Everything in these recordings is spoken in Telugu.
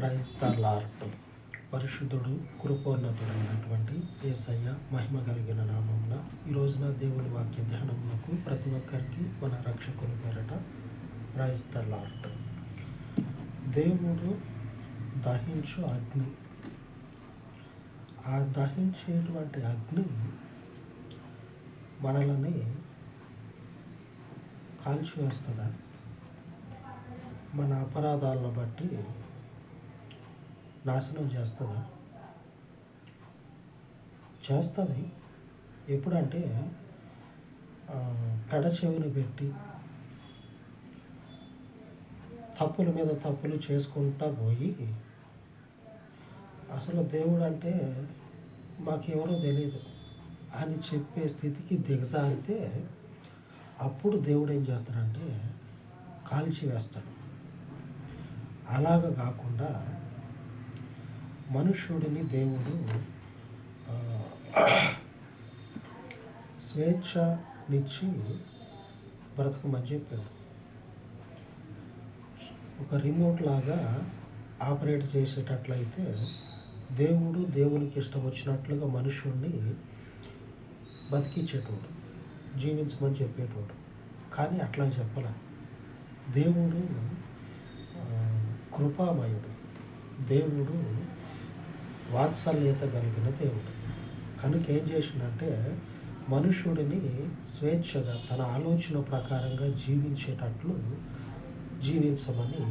Praise the lord. పరిశుద్ధుడు కృపోన్నతుడైనటువంటి యేసయ్య మహిమ కలిగిన నామమున ఈ రోజున దేవుని వాక్య ధ్యానమునకు ప్రతి ఒక్కరికి మన రక్షకుని పేరట ప్రైజ్ ద లార్డ్. దేవుడు దహించు అగ్ని. ఆ దహించేటువంటి అగ్ని మనల్ని కాల్చివేస్తుందా? మన అపరాధాలను బట్టి నాశనం చేస్తుందా? చేస్తుంది. ఎప్పుడంటే పెడ చెవిని పెట్టి తప్పుల మీద తప్పులు చేసుకుంటా పోయి అసలు దేవుడు అంటే మాకెవరో తెలియదు అని చెప్పే స్థితికి దిగజారితే అప్పుడు దేవుడు ఏం చేస్తాడంటే కాల్చివేస్తాడు. అలాగ కాకుండా మనుష్యుడిని దేవుడు స్వేచ్ఛనిచ్చి బ్రతకమని చెప్పాడు. ఒక రిమోట్ లాగా ఆపరేట్ చేసేటట్లయితే దేవుడు దేవునికి ఇష్టం వచ్చినట్లుగా మనుషుడిని బతికించేటోడు, జీవించమని చెప్పేటోడు. కానీ అట్లా చెప్పలే. దేవుడు కృపామయుడు, దేవుడు వాత్సల్యత కలిగిన దేవుడు. కనుక ఏం చేసిందంటే మనుష్యుడిని స్వేచ్ఛగా తన ఆలోచన ప్రకారంగా జీవించేటట్లు జీవించమని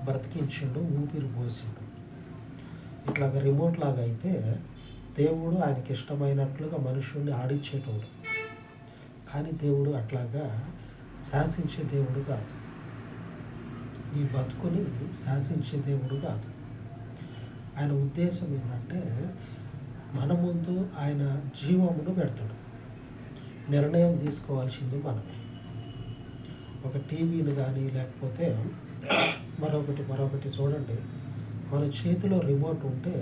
బ్రతికించిండు, ఊపిరి పోసిండు. ఇట్లాగ రిమోట్ లాగా అయితే దేవుడు ఆయనకి ఇష్టమైనట్లుగా మనుషుడిని ఆడించేటోడు. కానీ దేవుడు అట్లాగా శాసించే దేవుడు కాదు. ఈ బతుకుని శాసించే దేవుడు కాదు. ఆయన ఉద్దేశం ఏంటంటే మన ముందు ఆయన జీవమును పెడతాడు. నిర్ణయం తీసుకోవాల్సింది మనమే. ఒక టీవీని కానీ లేకపోతే మరొకటి చూడండి, మన చేతిలో రిమోట్ ఉంటే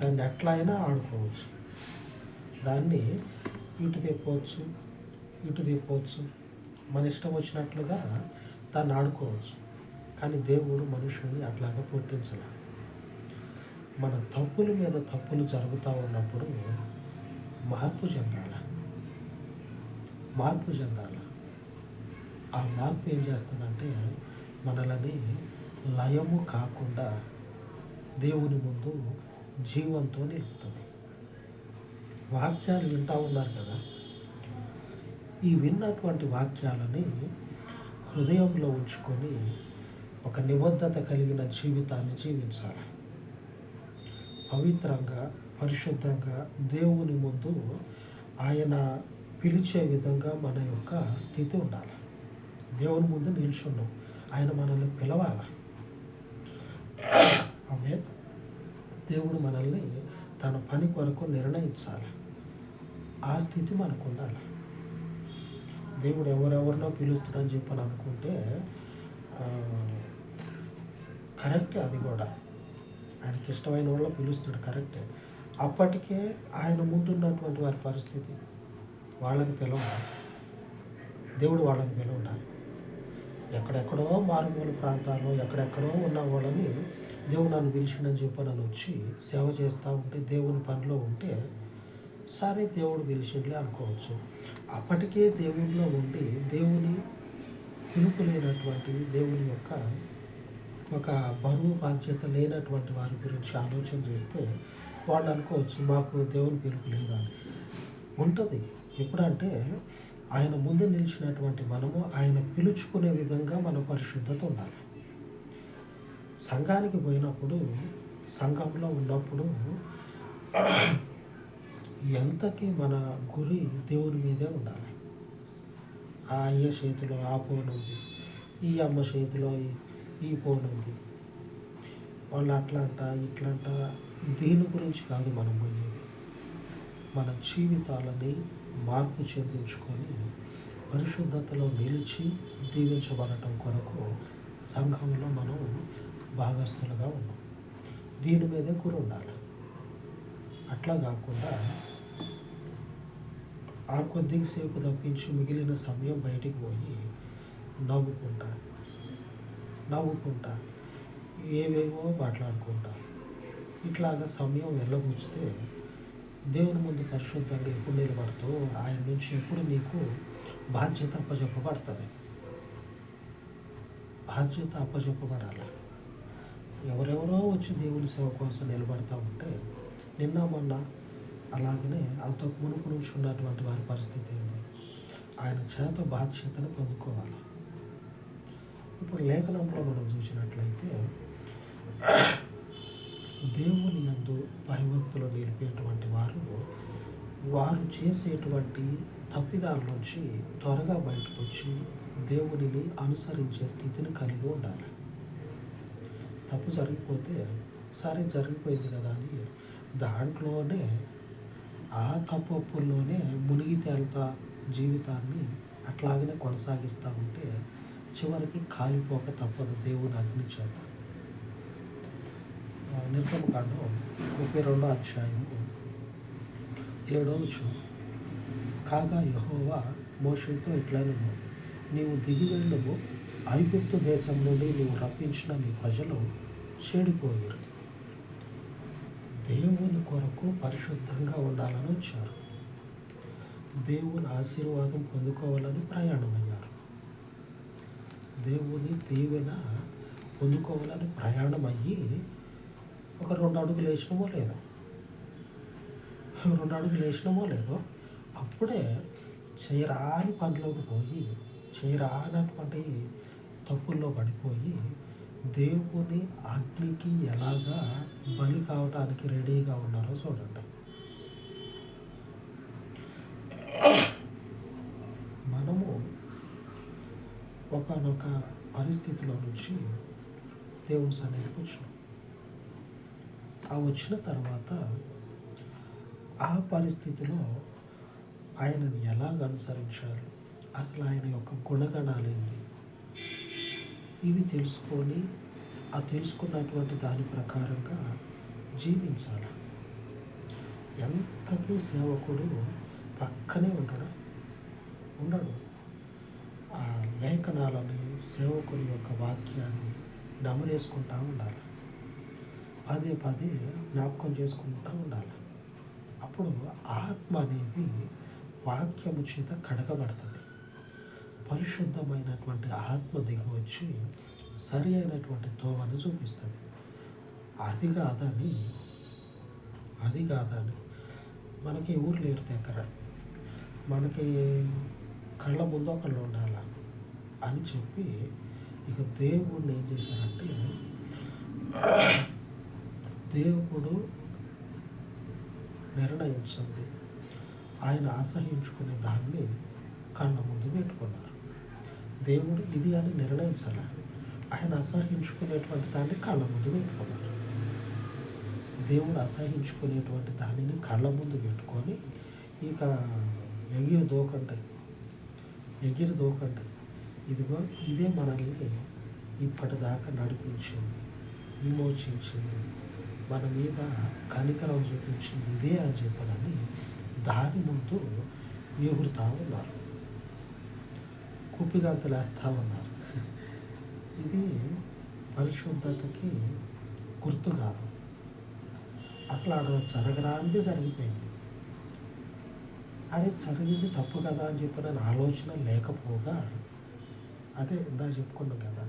దాన్ని ఎట్లా అయినా ఆడుకోవచ్చు. దాన్ని ఇటు తిప్పవచ్చు, మన ఇష్టం వచ్చినట్లుగా దాన్ని ఆడుకోవచ్చు. కానీ దేవుడు మనుషుల్ని అట్లాగా పుట్టించాల. మన తప్పుల మీద తప్పులు జరుగుతూ ఉన్నప్పుడు మార్పు చెందాల. ఆ మార్పు ఏం చేస్తుందంటే మనల్ని లయము కాకుండా దేవుని ముందు జీవంతో నిలుపుతుంది. వాక్యాలు వింటూ ఉన్నారు కదా, ఈ విన్నటువంటి వాక్యాలని హృదయంలో ఉంచుకొని ఒక నిబద్ధత కలిగిన జీవితాన్ని జీవించాలి. పవిత్రంగా, పరిశుద్ధంగా దేవుని ముందు ఆయన పిలిచే విధంగా మన యొక్క స్థితి ఉండాలి. దేవుని ముందు నిల్చున్నాం, ఆయన మనల్ని పిలవాలి. ఆమేన్. దేవుడు మనల్ని తన పని కొరకు నిర్ణయించాలి. ఆ స్థితి మనకు ఉండాలి. దేవుడు ఎవరెవరినో పిలుస్తాడని చెప్పని అనుకుంటే కరెక్టే. అది కూడా ఆయనకి ఇష్టమైన వాళ్ళు పిలుస్తాడు, కరెక్టే. అప్పటికే ఆయన ముందున్నటువంటి వారి పరిస్థితి వాళ్ళని పిలవాలి. దేవుడు వాళ్ళని పిలవడాలి. ఎక్కడెక్కడో మారుమూల ప్రాంతాల్లో ఎక్కడెక్కడో ఉన్న వాళ్ళని దేవుడు నన్ను పిలిచిండని చెప్పి నన్ను వచ్చి సేవ చేస్తూ ఉంటే, దేవుని పనిలో ఉంటే సరే దేవుడు పిలిచిండ్లే అనుకోవచ్చు. అప్పటికే దేవునిలో ఉండి దేవుని పిలుపు లేనటువంటి, దేవుని యొక్క ఒక బరువు బాధ్యత లేనటువంటి వారి గురించి ఆలోచన చేస్తే వాళ్ళు అనుకోవచ్చు మాకు దేవుని పిలుపు లేదా అని. ఉంటుంది. ఎప్పుడంటే ఆయన ముందు నిలిచినటువంటి మనము ఆయన పిలుచుకునే విధంగా మన పరిశుద్ధత ఉండాలి. సంఘానికి పోయినప్పుడు, సంఘంలో ఉన్నప్పుడు ఎంతకి మన గురి దేవుని మీదే ఉండాలి. ఆ అయ్య చేతిలో ఆ ఫోన్ ఉంది, ఈ అమ్మ చేతిలో ఈ ఫోన్ ఉంది, వాళ్ళు అట్లంట ఇట్లంట. దీని గురించి కాదు మనం పోయేది. మన జీవితాలని మార్పు చెందించుకొని పరిశుద్ధతలో నిలిచి దీవించబడటం కొరకు సంఘంలో మనం భాగస్థులుగా ఉన్నాం. దీని మీదే గురి ఉండాలి. అట్లా కాకుండా ఆ కొద్దిసేపు తప్పించి మిగిలిన సమయం బయటికి పోయి నవ్వుకుంటా ఏవేవో మాట్లాడుకుంటారు. ఇట్లాగా సమయం వెళ్ళబుచ్చితే దేవుని ముందు పరిశుద్ధంగా ఎప్పుడు నిలబడుతూ ఆయన నుంచి ఎప్పుడు నీకు బాధ్యత అప్పచెప్పబడుతుంది. బాధ్యత అప్పచెప్పబడాలి. ఎవరెవరో వచ్చి దేవుని సేవ కోసం నిలబడతా ఉంటే నిన్న మొన్న అలాగనే అంతకు మునుపు నుంచి ఉన్నటువంటి వారి పరిస్థితి ఏంటి? ఆయన చేత బాధ్యతను పొందుకోవాలి. ఇప్పుడు లేఖనంలో మనం చూసినట్లయితే దేవుని యందు భయభక్తులు నిలిపేటువంటి వారు చేసేటువంటి తప్పిదాల నుంచి త్వరగా బయటకు వచ్చి దేవునిని అనుసరించే స్థితిని కలిగి ఉండాలి. తప్పు జరిగిపోతే సరే జరిగిపోయింది కదా అని దాంట్లోనే ఆ తప్పుల్లోనే మునిగి తేలుతా జీవితాన్ని అట్లాగనే కొనసాగిస్తూ ఉంటే చివరికి కాలిపోక తప్పదు దేవుని అగ్ని చేత. నిర్గమకాండం 32వ అధ్యాయము 7వ వచనం. కాగా యెహోవా మోషేతో ఇట్లనెను, నీవు దిగి వెళ్ళుము, ఐగుప్తు దేశం నుండి నీవు రప్పించిన నీ ప్రజలు చెడిపోయారు. దేవుని కొరకు పరిశుద్ధంగా ఉండాలని వచ్చారు. దేవుని ఆశీర్వాదం పొందుకోవాలని ప్రయాణమయ్యారు. దేవుని దీవెన పొందుకోవాలని ప్రయాణమయ్యి ఒక 2 అడుగులు వేసినామో లేదో అప్పుడే చేయరాని పనిలోకి పోయి చేయరానటువంటి తప్పుల్లో పడిపోయి దేవుని అగ్నికి ఎలాగా బలి కావడానికి రెడీగా ఉన్నారో చూడండి. మనము ఒకానొక పరిస్థితిలో నుంచి దేవుని సన్నిధికి వచ్చినాం. ఆ వచ్చిన తర్వాత ఆ పరిస్థితిలో ఆయనను ఎలాగ అనుసరించాలి, అసలు ఆయన యొక్క గుణగణాలు ఏంటి, ఇవి తెలుసుకొని ఆ తెలుసుకున్నటువంటి దాని ప్రకారంగా జీవించాలి. ఎంతకీ సేవకుడు పక్కనే ఉండడు. ఆ లేఖనాలని సేవకుని యొక్క వాక్యాన్ని నమరేసుకుంటూ ఉండాలి. పదే పదే జ్ఞాపకం చేసుకుంటూ ఉండాలి. అప్పుడు ఆత్మ అనేది వాక్యము చేత కడగబడుతుంది. పరిశుద్ధమైనటువంటి ఆత్మ దిగి వచ్చి సరి అయినటువంటి తోవను చూపిస్తుంది. అది కాదని మనకి ఊరు లేరు దగ్గర, మనకి కళ్ళ ముందు ఒకళ్ళు ఉండాల అని చెప్పి ఇక దేవుడిని ఏం చేశారంటే దేవుడు నిర్ణయించింది ఆయన అసహించుకునే దాన్ని కళ్ళ ముందు పెట్టుకున్నారు. దేవుడు ఇది అని నిర్ణయించాల, ఆయన అసహించుకునేటువంటి దాన్ని కళ్ళ ముందు పెట్టుకున్నారు. దేవుడు అసహించుకునేటువంటి దానిని కళ్ళ ముందు పెట్టుకొని ఇక ఎగిరి దూకండి, ఇదిగో ఇదే మనల్ని ఇప్పటిదాకా నడిపించింది, విమోచించింది, మన మీద కనికరం చూపించింది ఇదే అని చెప్పనని దాని ముందు ఎగురుతూ ఉన్నారు, కుప్పిగంతులు వేస్తూ ఉన్నారు. ఇది పరిశుద్ధతకి గుర్తు కాదు. అసలు ఆడ జరగరానిది జరిగిపోయింది. అరే జరిగింది తప్పు కదా అని చెప్పి నేను ఆలోచన లేకపోగా అదే ఇందాక చెప్పుకున్నాం కదా,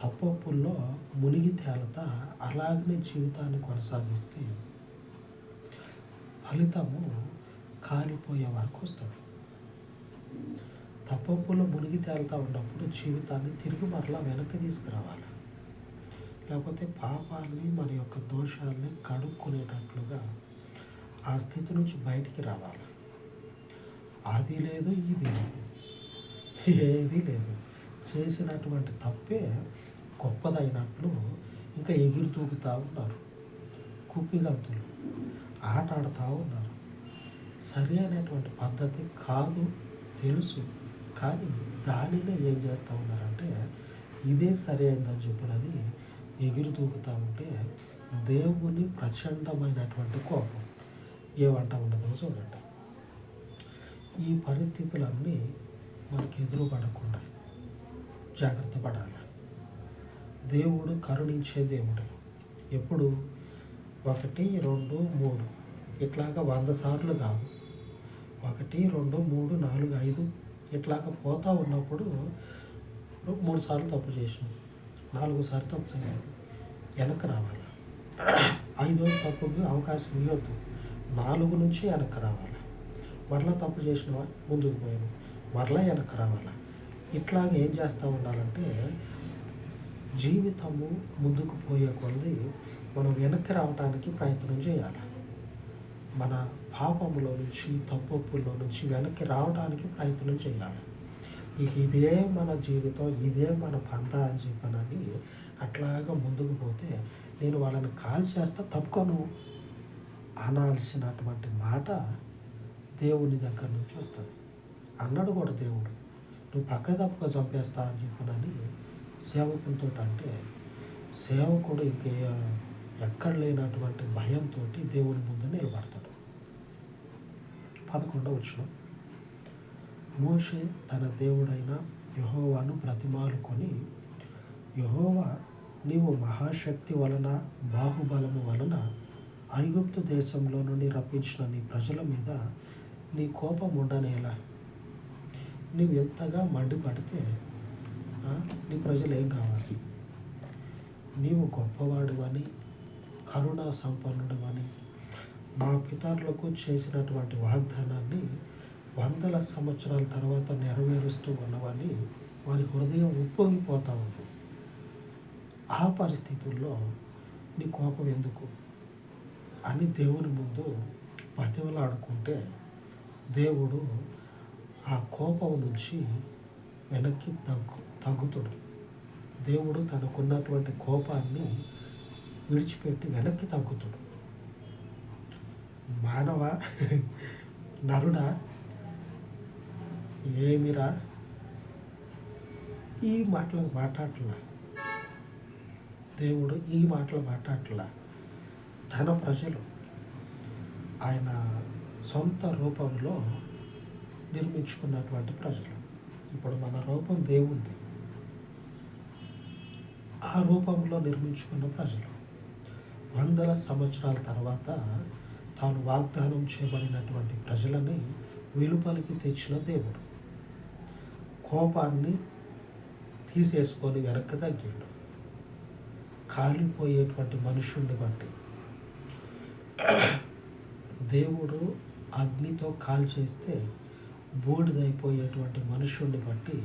తప్పుల్లో మునిగి తేలుతా అలాగనే జీవితాన్ని కొనసాగిస్తే ఫలితము కాలిపోయే వరకు వస్తుంది. తప్పుల్లో మునిగి తేలుతూ ఉన్నప్పుడు జీవితాన్ని తిరిగి మరలా వెనక్కి తీసుకురావాలి. లేకపోతే పాపాలని మన యొక్క దోషాలని కడుక్కునేటట్లుగా ఆ స్థితి నుంచి బయటికి రావాలి. అది లేదు, ఇది లేదు, ఏది లేదు. చేసినటువంటి తప్పే గొప్పదైనట్లు ఇంకా ఎగిరి తూగుతూ ఉన్నారు, కుప్పిగంతులు ఆట ఆడుతూ ఉన్నారు. సరి అయినటువంటి పద్ధతి కాదు తెలుసు, కానీ దానినే ఏం చేస్తూ ఉన్నారంటే ఇదే సరి అయిందని చెప్పడని ఎగిరి తూగుతూ ఉంటే దేవుని ప్రచండమైనటువంటి కోపం ఏమంట ఉన్నదో చూడండి. ఈ పరిస్థితులన్నీ మనకు ఎదురుపడకుండా జాగ్రత్త పడాలి. దేవుడు కరుణించే దేవుడు. ఎప్పుడు? 1, 2, 3 ఇట్లాగా 100 సార్లు కాదు. 1, 2, 3, 4, 5 ఇట్లాగా పోతా ఉన్నప్పుడు 3 సార్లు తప్పు చేసినాం, 4 సార్లు తప్పు చేయాలి, వెనక్కి రావాలి. 5వ తప్పుకి అవకాశం ఇవ్వద్దు. 4 నుంచి వెనక్కి రావాలి. మరలా తప్పు చేసినావా, ముందుకు పోయాను, మరలా వెనక్కి రావాలి. ఇట్లాగ ఏం చేస్తూ ఉండాలంటే జీవితము ముందుకు పోయే కొలది మనం వెనక్కి రావడానికి ప్రయత్నం చేయాలి. మన పాపములో నుంచి, తప్పొప్పుల్లో నుంచి వెనక్కి రావడానికి ప్రయత్నం చేయాలి. ఇదే మన జీవితం, ఇదే మన పంత అని చెప్పనని అట్లాగా ముందుకు పోతే నేను వాళ్ళని కాల్ చేస్తా తప్పుకోను అనాల్సినటువంటి మాట దేవుని దగ్గర నుంచి వస్తుంది. అన్నాడు కూడా దేవుడు, నువ్వు పక్క తప్పుగా చంపేస్తా అని చెప్పనని సేవకులతో అంటే సేవకుడు ఇంక ఎక్కడ లేనటువంటి భయంతో దేవుని ముందు నిలబడతాడు. 11వ వచనం, మోషే తన దేవుడైన యెహోవాను బ్రతిమాలుకొని, యెహోవా, నీవు మహాశక్తి వలన, బాహుబలము వలన ఐగుప్తు దేశంలో నుండి రప్పించిన నీ ప్రజల మీద నీ కోపం ఉండనేలా? నీవు ఎంతగా మండిపడితే నీ ప్రజలు ఏం కావాలి? నీవు గొప్పవాడువని, కరుణా సంపన్నుడవని, మా పితరులకు చేసినటువంటి వాగ్దానాన్ని 100 సంవత్సరాల తర్వాత నెరవేరుస్తూ ఉన్నవని వారి హృదయం ఉప్పొంగిపోతూ ఉంది. ఆ పరిస్థితుల్లో నీ కోపం ఎందుకు అని దేవుని ముందు బతిమలాడుకుంటే దేవుడు ఆ కోపం నుంచి వెనక్కి తగ్గుతాడు. దేవుడు తనకున్నటువంటి కోపాన్ని విడిచిపెట్టి వెనక్కి తగ్గుతాడు. మానవ నరుడా, ఏమిరా ఈ మాటలు మాట్లాడట్లా? దేవుడు ఈ మాటలు మాట్లాడట్లా. తన ప్రజలు ఆయన సొంత రూపంలో నిర్మించుకున్నటువంటి ప్రజలు. ఇప్పుడు మన రూపం దేవుంది, ఆ రూపంలో నిర్మించుకున్న ప్రజలు 100 సంవత్సరాల తర్వాత తాను వాగ్దానం చేయబడినటువంటి ప్రజలని వెలుపలికి తెచ్చిన దేవుడు కోపాన్ని తీసేసుకొని వెనక్కి తగ్గాడు. కాలిపోయేటువంటి మనుషుల్ని బట్టి దేవుడు అగ్నితో కాల్చేస్తే బూడిదైపోయేటువంటి మనుషుల్ని బట్టి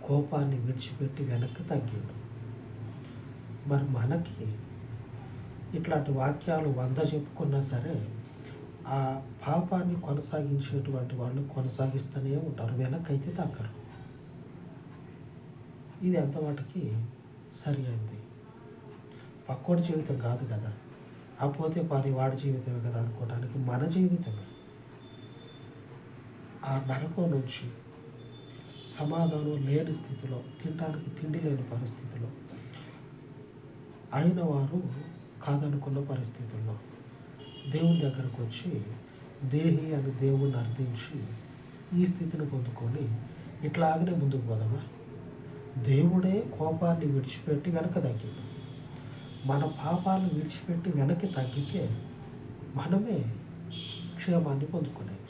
కోపాన్ని విడిచిపెట్టి వెనక్కి తగ్గాడు. మరి మనకి ఇట్లాంటి వాక్యాలు 100 చెప్పుకున్నా సరే ఆ పాపాన్ని కొనసాగించేటువంటి వాళ్ళు కొనసాగిస్తూనే ఉంటారు, వెనక్కి అయితే తగ్గరు. ఇది ఎంతవాటికి సరి అయింది? పక్కోడి జీవితం కాదు కదా, ఆ పోతే పని వాడి జీవితమే కదా అనుకోవడానికి మన జీవితమే. ఆ నరకం నుంచి సమాధానం లేని స్థితిలో, తినడానికి తిండి లేని పరిస్థితిలో, అయిన వారు కాదనుకున్న పరిస్థితుల్లో దేవుని దగ్గరకు వచ్చి దేహి అని దేవుణ్ణి అర్థించి ఈ స్థితిని పొందుకొని ఇట్లాగనే ముందుకు పోదామా? దేవుడే కోపాన్ని విడిచిపెట్టి వెనక్కి తగ్గాడు. మన పాపాలను విడిచిపెట్టి వెనక్కి తగ్గితే మనమే క్షేమాన్ని పొందుకునేది,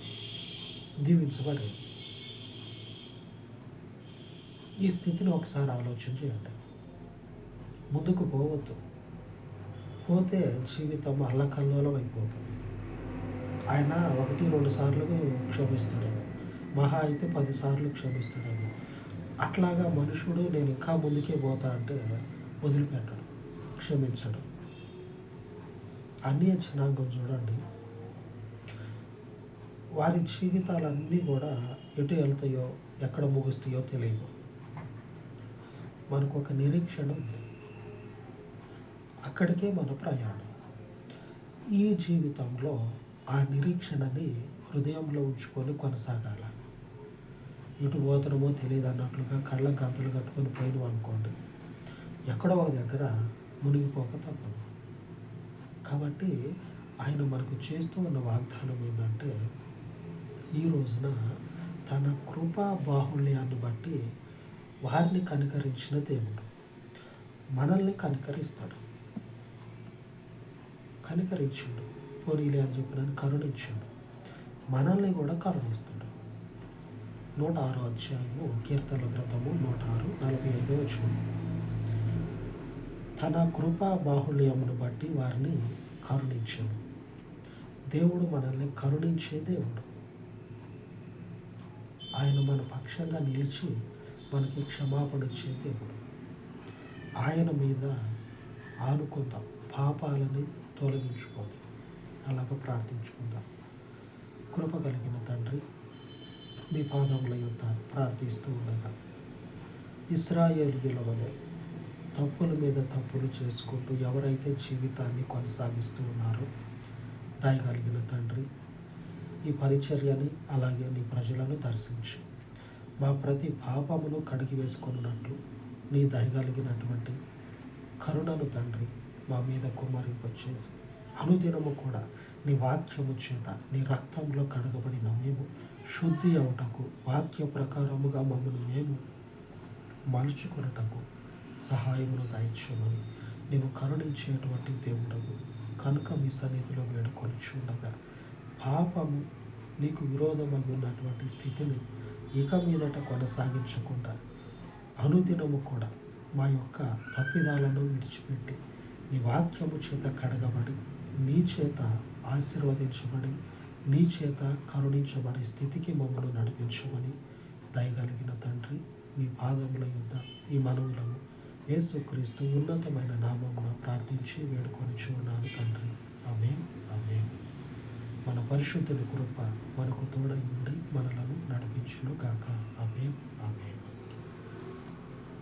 దీవించబడేది. ఈ స్థితిని ఒకసారి ఆలోచన చేయండి. ముందుకు పోవద్దు, పోతే జీవితం అల్లకల్లోలం అయిపోతుంది. ఆయన 1, 2 సార్లు క్షమిస్తాడేమో, మహా అయితే 10 సార్లు క్షమిస్తాడేమో. అట్లాగా మనుషుడు నేను ఇంకా ముందుకే పోతా అంటే వదిలిపెట్టడు, క్షమించడు. అన్య జనాంగం చూడండి, వారి జీవితాలన్నీ కూడా ఎటు వెళ్తాయో ఎక్కడ ముగుస్తాయో తెలియదు. మనకు ఒక నిరీక్షణ ఉంది, అక్కడికే మన ప్రయాణం. ఈ జీవితంలో ఆ నిరీక్షణని హృదయంలో ఉంచుకొని కొనసాగాల. ఇటు పోతనమో తెలియదు అన్నట్లుగా కళ్ళ గంతలు కట్టుకొని పోయినాం అనుకోండి, ఎక్కడో ఒక దగ్గర మునిగిపోక తప్పదు. కాబట్టి ఆయన మనకు చేస్తూ ఉన్న వాగ్దానం ఏంటంటే, ఈ రోజున తన కృపా బాహుళ్యాన్ని బట్టి వారిని కనికరించిన దేవుడు. మనల్ని కనికరిస్తాడు. కనికరించిండు. పోనీలే అని చెప్పినని కరుణించిండు. మనల్ని కూడా కరుణిస్తాడు. 106 అధ్యాయము కీర్తనల గ్రంథము 106 45 వచనం. తన కృపా బాహుళ్యమును బట్టి వారిని కరుణించను. దేవుడు మనల్ని కరుణించే దేవుడు. ఆయన మన పక్షంగా నిలిచి మనకి క్షమాపణ ఇచ్చే దేవుడు. ఆయన మీద ఆనుకుందాం, పాపాలని తొలగించుకొని అలాగ ప్రార్థించుకుందాం. కృప కలిగిన తండ్రి, మీ పాదముల యొద్ద ప్రార్థిస్తూ ఉండగా ఇశ్రాయేలీయుల వలె తప్పుల మీద తప్పులు చేసుకుంటూ ఎవరైతే జీవితాన్ని కొనసాగిస్తూ ఉన్నారో, దయగలిగిన తండ్రి, ఈ పరిచర్యని అలాగే నీ ప్రజలను దర్శించి మా ప్రతి పాపమును కడిగి వేసుకున్నట్లు నీ దయగలిగినటువంటి కరుణను తండ్రి మా మీద కుమ్మరింపచేసి అనుదినము కూడా నీ వాక్యము చేత నీ రక్తంలో కడగబడిన మేము శుద్ధి అవుటకు వాక్య ప్రకారముగా మమ్మల్ని మేము మలుచుకున్నటకు సహాయమును దయచేయమని నీవు కరుణించేటువంటి దేవుడవు కనుక మీ సన్నిధిలో వేడుకొని చూడగా పాపము నీకు విరోధమై ఉన్నటువంటి స్థితిని ఇక మీదట కొనసాగించకుండా అనుదినము కూడా మా యొక్క తప్పిదాలను విడిచిపెట్టి నీ వాక్యము చేత కడగబడి నీ చేత ఆశీర్వదించబడి నీ చేత కరుణించబడే స్థితికి మమ్మల్ని నడిపించమని దయగలిగిన తండ్రి, మీ పాదముల యొద్ద ఈ మనవులను యేసుక్రీస్తు ఉన్నతమైన నామమున ప్రార్థించి వేడుకొని చూడాలి తండ్రి. ఆమేన్, ఆమేన్. మన పరిశుద్ధుని కృప మనకు తోడై ఉండి మనలను నడిపించును గాక. ఆమేన్, ఆమేన్.